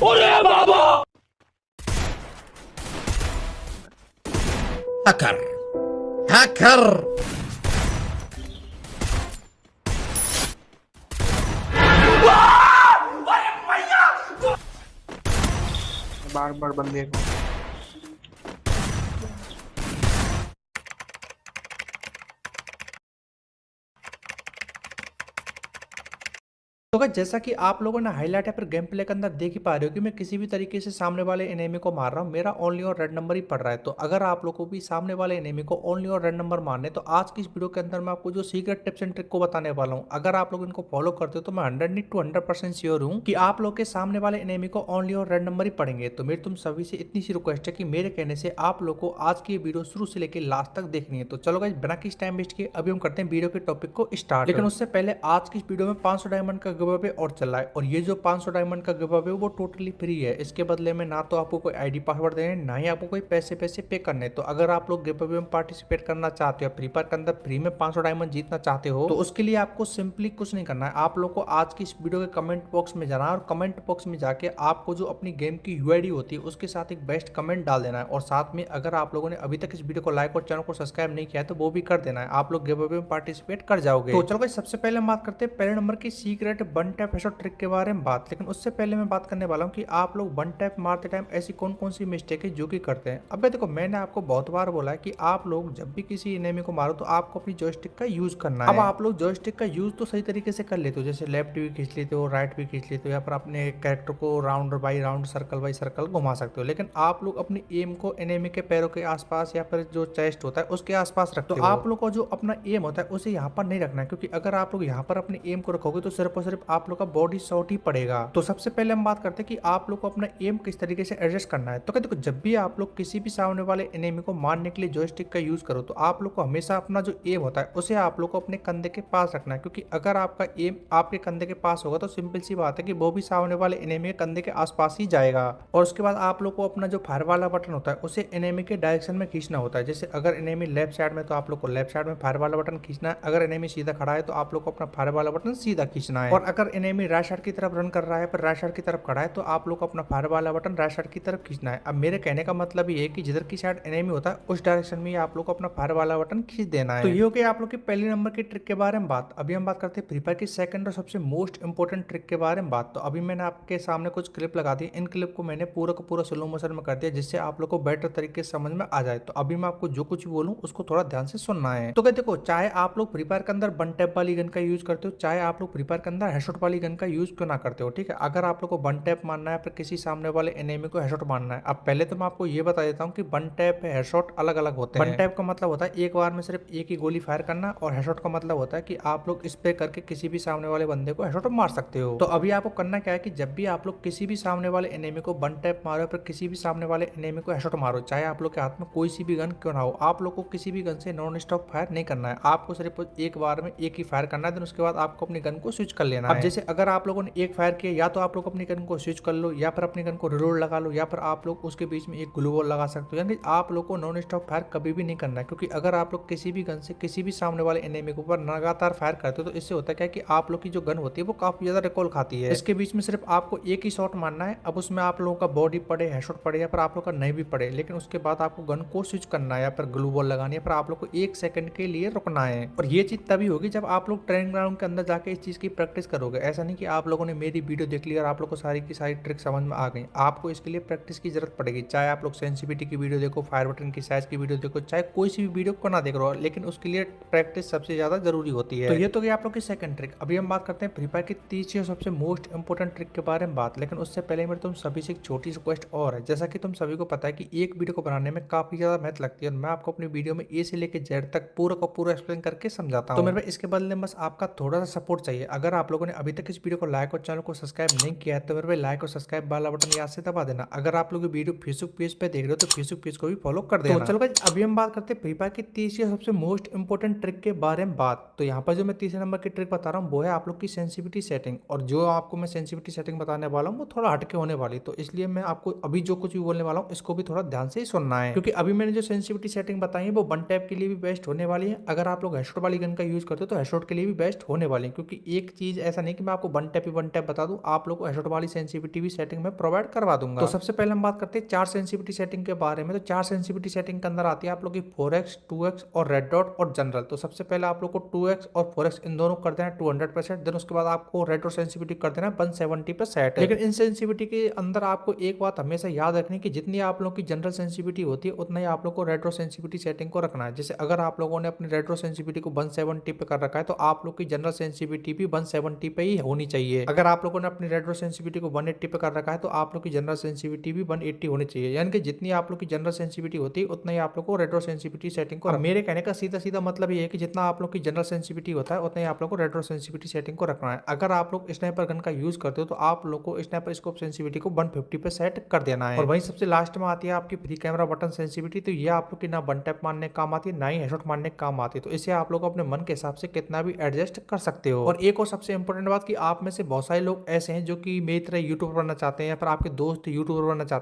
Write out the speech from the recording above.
अरे बाबा। Hacker hacker. बार बार बंदे को तो गाइस जैसा कि आप लोगों ने हाईलाइट या फिर गेम प्ले के अंदर देख ही पा रहे हो कि मैं किसी भी तरीके से सामने वाले एनिमी को मार रहा हूँ, मेरा ओनली और रेड नंबर ही पड़ रहा है। तो अगर आप लोगों को भी सामने वाले एनिमी को ओनली और रेड नंबर मारने, तो आज की इस वीडियो के अंदर मैं आपको जो सीक्रेट टिप्स एंड ट्रिक को बताने वाला हूँ, अगर आप लोग इनको फॉलो करते हो तो मैं 100% श्योर हूँ कि आप लोग के सामने वाले एनिमी को ओनली और रेड नंबर ही पड़ेंगे। तो मेरी तुम सभी से इतनी सी रिक्वेस्ट है कि मेरे कहने से आप लोग को आज की वीडियो शुरू से लेकर लास्ट तक देखनी है। तो चलो गाइस बिना किसी टाइम वेस्ट किए अभी हम करते हैं वीडियो के टॉपिक को स्टार्ट। लेकिन उससे पहले आज की इस वीडियो में 500 डायमंड का गिव अवे और चल रहा है, और ये जो 500 डायमंड का गिव अवे वो टोटली फ्री है। इसके बदले में ना तो आपको कोई आईडी पासवर्ड देने, ना ही आपको कोई पैसे पे करने। तो अगर आप लोग गिव अवे में पार्टिसिपेट करना चाहते हो, फ्री फायर के अंदर फ्री में 500 डायमंड जीतना चाहते हो, तो उसके लिए आपको सिंपली कुछ नहीं करना है। आप लोग को आज की इस वीडियो के कमेंट बॉक्स में जाना है और कमेंट बॉक्स में जाके आपको जो अपनी गेम की यूआईडी होती है उसके साथ एक बेस्ट कमेंट डाल देना है। और साथ में अगर आप लोगों ने अभी तक इस वीडियो को लाइक और चैनल को सब्सक्राइब नहीं किया है तो वो भी कर देना है, आप लोग गिव अवे में पार्टिसिपेट कर जाओगे। तो चलो गाइस सबसे पहले हम बात करते हैं पहले नंबर की secret one tap headshot trick के बारे में बात। लेकिन उससे पहले मैं बात करने वाला हूं कि आप लोग वन टैप मारते टाइम ऐसी कौन कौन सी मिस्टेक है जो कि करते हैं। अब देखो मैंने आपको बहुत बार बोला है कि आप लोग जब भी किसी एनिमी को मारो तो आपको अपनी जॉयस्टिक का यूज करना है। अब आप लोग जॉयस्टिक का यूज तो सही तरीके से कर लेते हो, जैसे लेफ्ट भी खींच लेते हो, राइट भी खींच लेते हो, या फिर अपने कैरेक्टर को round by round circle by circle घुमा सकते हो। लेकिन आप लोग अपनी एम को एनिमी के पैरों के आसपास या फिर जो चेस्ट होता है उसके आसपास रखते हो। तो आप लोग को जो अपना एम होता है उसे यहाँ पर नहीं रखना है, क्योंकि अगर आप लोग यहाँ पर अपने एम को रखोगे तो सिर्फ और सिर्फ आप लोग का बॉडी शॉट ही पड़ेगा। तो सबसे पहले हम बात करते हैं कि आप लोग को अपना एम किस तरीके से एडजस्ट करना है। तो देखो जब भी आप लोग किसी भी सामने वाले एनिमी को मारने के लिए जॉयस्टिक का यूज करो तो आप लोग को हमेशा अपना जो एम होता है उसे आप लोग को अपने कंधे के पास रखना है, क्योंकि अगर आपका एम आपके कंधे के पास होगा तो सिंपल सी बात है कि वो भी सामने वाले एनिमी के कंधे के आसपास ही जाएगा। और उसके बाद आप लोग को अपना जो फायर वाला बटन होता है उसे एनिमी के डायरेक्शन में खींचना होता है। जैसे अगर एनिमी लेफ्ट साइड में तो आप लोग को लेफ्ट साइड में फायर वाला बटन खींचना है, अगर एनिमी सीधा खड़ा है तो आप लोग को अपना फायर वाला बटन सीधा खींचना है। और अगर एनिमी राइट साइड की तरफ रन कर रहा है पर राइट साइड की तरफ खड़ा है तो आप लोग को अपना फायर वाला बटन राइट साइड की तरफ खींचना है। अब मेरे कहने का मतलब ये है कि जिधर की साइड एनिमी होता है उस डायरेक्शन में आप लोग को अपना फायर वाला बटन खींच देना है। तो ये हो गया आप लोग की पहली नंबर की ट्रिक के बारे में बात। अभी हम बात करते हैं फ्री फायर की सेकंड और सबसे मोस्ट इंपोर्टेंट ट्रिक के बारे में बात। तो अभी मैंने आपके सामने कुछ क्लिप लगा दी, इन क्लिप को मैंने पूरा का पूरा स्लो मोशन में कर दिया जिससे आप लोग को बेटर तरीके से समझ में आ जाए। तो अभी मैं आपको जो कुछ भी बोलूँ उसको थोड़ा ध्यान से सुनना है। तो क्या देखो, चाहे आप लोग फ्री फायर के अंदर वन टैप वाली गन का यूज करते हो, चाहे आप लोग फ्री फायर के अंदर हेडशॉट वाली गन का यूज क्यों ना करते हो, ठीक है, अगर आप लोग को वन टैप मारना है फिर किसी सामने वाले एनिमी को हेडशॉट मारना है। अब पहले तो मैं आपको ये बता देता हूँ कि वन टैप हेडशॉट अलग अलग होते हैं। वन टैप का मतलब होता है एक बार में सिर्फ एक ही गोली फायर करना, और हेडशॉट का मतलब होता है कि आप लोग स्प्रे करके किसी भी सामने वाले बंदे को हेडशॉट मार सकते हो। तो अभी आपको करना क्या है कि जब भी आप लोग किसी भी सामने वाले एनिमी को वन टैप मारो फिर किसी भी सामने वाले एनिमी को हेडशॉट मारो, चाहे आप लोग के हाथ में कोई सी भी गन क्यों ना हो, आप लोग को किसी भी गन से नॉन स्टॉप फायर नहीं करना है। आपको सिर्फ एक बार में एक ही फायर करना है, देन उसके बाद आपको अपनी गन को स्विच कर लेना है। अब जैसे अगर आप लोगों ने एक फायर किया, या तो आप लोग अपनी गन को स्विच कर लो, या फिर अपनी गन को रिलोड लगा लो, या फिर आप लोग उसके बीच में एक ग्लू वॉल लगा सकते हो। यानी आप लोग को नॉन स्टॉप फायर कभी भी नहीं करना है, क्योंकि अगर आप लोग किसी भी गन से किसी भी सामने वाले एनिमी के ऊपर लगातार फायर करते हो तो इससे होता है कि आप लोग की जो गन होती है वो काफी ज्यादा रिकॉल खाती है। इसके बीच में सिर्फ आपको एक ही शॉट मारना है। अब उसमें आप लोगों का बॉडी पड़े, हेडशॉट पड़े, या फिर आप लोग का नहीं भी पड़े, लेकिन उसके बाद आपको गन को स्विच करना है या फिर ग्लू वॉल लगानी है, फिर आप लोग को 1 सेकंड के लिए रुकना है। और ये चीज तभी होगी जब आप लोग ट्रेनिंग ग्राउंड के अंदर जाके इस चीज की प्रैक्टिस करोगे। ऐसा नहीं कि आप लोगों ने मेरी वीडियो देख ली और आप लोग को सारी की सारी ट्रिक समझ में आ गई। आपको इसके लिए प्रैक्टिस की जरूरत पड़ेगी, चाहे आप लोग सेंसिटिविटी की वीडियो देखो, फायर बटन की साइज की वीडियो देखो, चाहे कोई सी भी वीडियो को ना देख रहे हो, लेकिन उसके लिए प्रैक्टिस सबसे ज्यादा जरूरी होती है। तो ये तो गई आप लोग की सेकंड ट्रिक। अभी हम बात करते हैं फ्री फायर की तीसरी और सबसे मोस्ट इंपोर्टेंट ट्रिक के बारे में बात। लेकिन उससे पहले मेरे तुम सभी से एक छोटी सी रिक्वेस्ट और है। जैसा कि तुम सभी को पता है कि एक वीडियो को बनाने में काफी ज्यादा मेहनत लगती है, और मैं आपको अपनी वीडियो में ए से लेकर जेड तक पूरा का पूरा एक्सप्लेन करके समझाता हूं। तो मेरे पास इसके बदले में बस आपका थोड़ा सा सपोर्ट चाहिए। अगर आप लोगों ने अभी तक इस वीडियो को लाइक और चैनल को सब्सक्राइब नहीं किया है तो मेरे भाई लाइक और सब्सक्राइब वाला बटन याद से दबा देना। अगर आप लोग वीडियो फेसबुक पेज पे देख रहे हो तो फेसबुक पेज को भी फॉलो कर देना। तो चलो गाइस अभी हम बात करते हैं फ्री फायर की तीसरी सबसे मोस्ट इंपोर्टेंट ट्रिक के बारे में बात। तो यहाँ पर जो मैं तीसरे नंबर की ट्रिक बता रहा हूँ वो है आप लोग की सेंसिटिविटी सेटिंग। और जो आपको मैं सेंसिटिविटी सेटिंग बताने वाला हूँ वो थोड़ा हटके होने वाली, तो इसलिए मैं आपको अभी जो कुछ भी बोलने वाला हूँ इसको भी थोड़ा ध्यान से ही सुनना है, क्योंकि अभी मैंने जो सेंसिटिविटी सेटिंग बताई है वो वन टैप के लिए भी बेस्ट होने वाली है। अगर आप लोग हेडशॉट वाली गन का यूज करते हो तो हेडशॉट के लिए भी बेस्ट होने वाली है, क्योंकि एक चीज ऐसा नहीं कि मैं आपको वन टैप बता दूं, आप लोग को हेडशॉट वाली सेंसिटिविटी भी सेटिंग में प्रोवाइड करवा दूंगा। तो सबसे पहले हम बात करते हैं 4 सेंसिटिविटी सेटिंग के बारे में। तो 4 सेंसिटिविटी सेटिंग के अंदर आती है आप लोग की 4x 2x और रेड डॉट और जनरल। तो सबसे पहले आप लोग को 2x और 4x इन दोनों कर देना है 200%। देन उसके बाद आपको रेड डॉट सेंसिटिविटी कर देना है 170 पे सेट। लेकिन इन सेंसिटिविटी के अंदर आपको एक बात हमेशा याद रखनी कि जितनी आप लोग की जनरल सेंसिटिविटी होती है उतना ही आप लोग को रेड डॉट सेंसिटिविटी सेटिंग को रखना है। जैसे अगर आप लोगों ने अपनी रेड डॉट सेंसिटिविटी को 170 पे कर रखा है तो आप लोग की जनरल सेंसिटिविटी भी 170 पे ही होनी चाहिए। अगर आप लोगों ने अपनी रेड डॉट सेंसिटिविटी को 180 पे कर रखा है तो आप लोग की जनरल सेंसिटिविटी भी 180 होनी चाहिए। यानी कि जितनी आप लोग की जनरल सेंसिटिविटी होती है उतना ही आप लोग को रेड डॉट सेंसिटिविटी सेटिंग को मेरे कहने का सीधा मतलब ये है कि जितना आप लोग की जनरल सेंसिटिविटी होता है उतना ही आप लोग को रेड डॉट सेंसिटिविटी सेटिंग को रखना है। अगर आप लोग स्नाइपर गन का यूज करते हो तो आप लोग को स्नाइपर स्कोप सेंसिटिविटी को 150 पे सेट कर देना है। और वहीं सबसे लास्ट में आती है आपकी फ्री कैमरा बटन सेंसिटिविटी। तो ये आप लोग की ना वन टैप मारने का काम आती है, ना ही हेडशॉट मारने का काम आती है। तो इसे आप लोग अपने मन के हिसाब से कितना भी एडजस्ट कर सकते हो। और एक और सबसे इंपॉर्टेंट बात कि आप में से बहुत सारे लोग ऐसे हैं जो कि मेरी तरह यूट्यूबर बनना चाहते हैं या फिर आपके दोस्त यूट्यूबर बनना चाहते हैं।